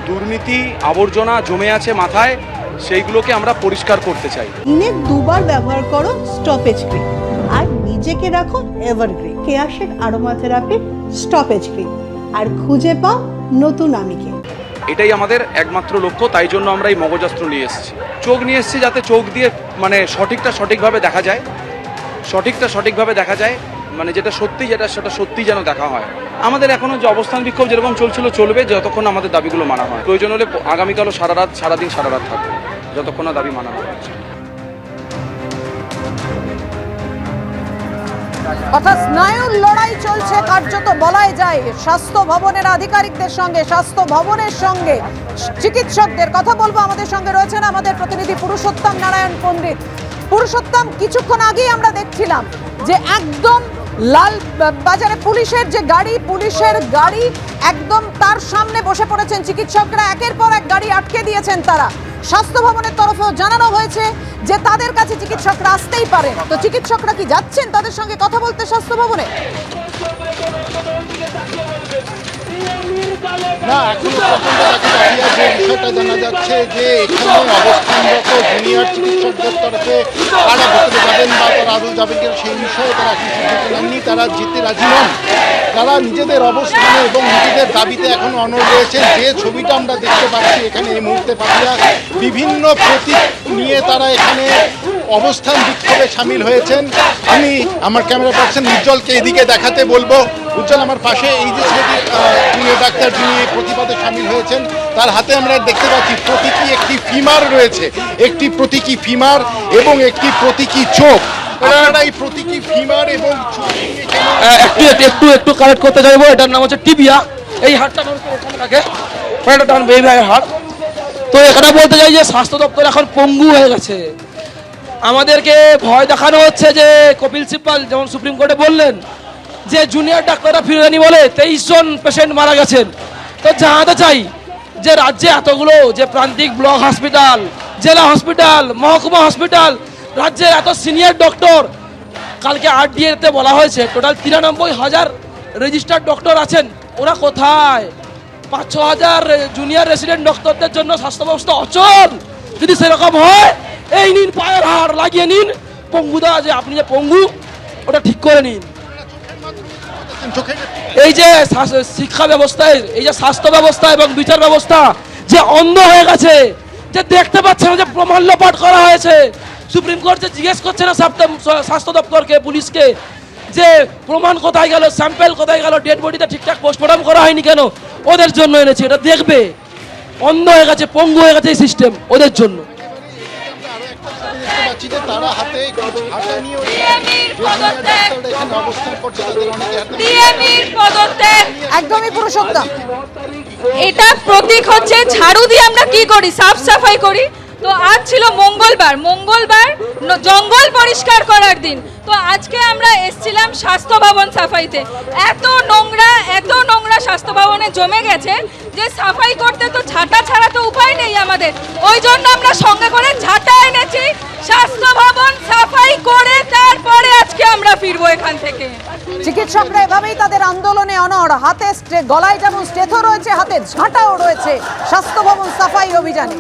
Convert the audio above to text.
দুর্নীতি আবর্জনা জমে আছে মাথায়, সেইগুলোকে আমরা পরিষ্কার করতে চাই। দিনে দুবার ব্যবহার করো স্টপেজ ক্রিম আর নিজেকে রাখো evergreen. Keya Seth aroma therapy stop age cream আর খুঁজে পাও নতুন আমিকে। এটাই আমাদের একমাত্র লক্ষ্য, তাই জন্য আমরা এই মগজাস্ত্র নিয়ে এসেছি। চোখ নিয়ে এসেছি যাতে চোখ দিয়ে মানে সঠিকটা সঠিকভাবে দেখা যায়, মানে যেটা সত্যি সেটা সত্যি যেন দেখা হয়। আমাদের এখনো যে অবস্থান বিক্ষোভ যেরকম চলছিল চলবে, যতক্ষণ আমাদের দাবিগুলো মানা হয়। প্রয়োজন হলে আগামীকালও সারাদিন সারা রাত থাকবে, যতক্ষণ না দাবি মানা হয়। অর্থাৎ স্নায়ুর লড়াই চলছে কার্যত বলাই যায়। স্বাস্থ্য ভবনের আধিকারিকদের সঙ্গে, স্বাস্থ্য ভবনের সঙ্গে চিকিৎসকদের কথা বলবো। আমাদের সঙ্গে রয়েছেন আমাদের প্রতিনিধি পুরুষোত্তম নারায়ণ পণ্ডিত। পুরুষোত্তম, কিছুক্ষণ আগেই আমরা দেখছিলাম যে একদম লাল বাজারে পুলিশের গাড়ি একদম তার সামনে বসে পড়েছেন চিকিৎসকরা। একের পর এক গাড়ি আটকে দিয়েছেন তারা। স্বাস্থ্য ভবনের তরফেও জানানো হয়েছে যে তাদের কাছে চিকিৎসকরা আসতেই পারেন। তো চিকিৎসকরা কি যাচ্ছেন তাদের সঙ্গে কথা বলতে স্বাস্থ্য ভবনে? না, এখনো পর্যন্ত যে বিষয়টা জানা যাচ্ছে যে এখানে অবস্থানরত জুনিয়র চিকিৎসকদের তরফে তারা ভেতরে যাবেন বা তারা আদৌ যাবেন কিনা সেই বিষয়ে তারা কিছু জানাননি। তারা যেতে রাজি নন। তারা নিজেদের অবস্থানে এবং নিজেদের দাবিতে এখন অনড় রয়েছেন। যে ছবিটা আমরা দেখতে পাচ্ছি এখানে এই মুহূর্তে পাখিরা বিভিন্ন প্রতীক নিয়ে তারা এখানে অবস্থান বিক্ষোভে সামিল হয়েছেন। আমি আমার ক্যামেরা পার্সন উজ্জ্বলকে এদিকে দেখাতে বলবো। উজ্জ্বল, আমার পাশে এই যে জুনিয়র ডাক্তার যিনি প্রতিবাদে সামিল হয়েছেন, তার হাতে আমরা দেখতে পাচ্ছি প্রতীকী একটি ফিমার রয়েছে, একটি প্রতীকী ফিমার এবং একটি প্রতীকী চোখ। আপনারা এই প্রতীকী ফিমার এবং একটু কালেক্ট করতে চাইবো। এটার নাম হচ্ছে টিবিয়া। এই হাড়টা এখানে থাকে, হাড়। তো এখানে বলতে চাই যে স্বাস্থ্য দপ্তর এখন পঙ্গু হয়ে গেছে। আমাদেরকে ভয় দেখানো হচ্ছে যে কপিল সিব্বল যেমন সুপ্রিম কোর্টে বললেন যে জুনিয়র ডাক্তাররা ফিরেনি বলে 23 জন পেশেন্ট মারা গেছেন। তো জানাতে চাই যে রাজ্যে এতগুলো যে প্রান্তিক ব্লক হসপিটাল, জেলা হসপিটাল, মহকুমা হসপিটাল, রাজ্যের এত সিনিয়র ডক্টর, কালকে আরডিএতে বলা হয়েছে টোটাল 93,000 রেজিস্টার্ড ডক্টর আছেন। ওরা কোথায়? 5-6 হাজার জুনিয়র রেসিডেন্ট ডক্টরদের জন্য স্বাস্থ্য ব্যবস্থা অচল। যদি সেরকম হয়, এই নিন পায়ের হাড় লাগিয়ে নিন। পঙ্গুদা যে আপনি যে পঙ্গু, ওটা ঠিক করে নিন। এই যে শিক্ষা ব্যবস্থায়, এই যে স্বাস্থ্য ব্যবস্থা এবং বিচার ব্যবস্থা যে অন্ধ হয়ে গেছে, যে দেখতে পাচ্ছে না যে প্রমাণ লোপাট করা হয়েছে। সুপ্রিম কোর্ট যে জিজ্ঞেস করছে না স্বাস্থ্য দপ্তরকে, পুলিশকে, যে প্রমাণ কোথায় গেল, স্যাম্পেল কোথায় গেল, ডেড বডিতে ঠিকঠাক পোস্টমর্টম করা হয়নি কেন, ওদের জন্য এনেছে। এটা দেখবে। অন্ধ হয়ে গেছে, পঙ্গু হয়ে গেছে এই সিস্টেম ওদের জন্য। একদমই পুরুষোত্তম, এটা প্রতীক হচ্ছে ঝাড়ু দিয়ে আমরা কি করি, সাফ সাফাই করি। তো আজ ছিল মঙ্গলবার জঙ্গল পরিষ্কার করার দিন। তো আজকে আমরা এসেছিলাম স্বাস্থ্য ভবন সাফাইতে। এত নোংরা স্বাস্থ্য ভবনে জমে গেছে যে সাফাই করতে তো ঝাঁটা ছাড়া তো উপায় নেই আমাদের। ওই জন্য আমরা সঙ্গে করে ঝাঁটা এনেছি। স্বাস্থ্য ভবন সাফাই করে তারপরে আজকে আমরা ফিরবো এখান থেকে। চিকিৎসকরা এভাবেই তাদের আন্দোলনে অনড়। হাতে গলায় যেমন স্টেথো রয়েছে, হাতে ঝাঁটাও রয়েছে স্বাস্থ্য ভবন সাফাই অভিযানে।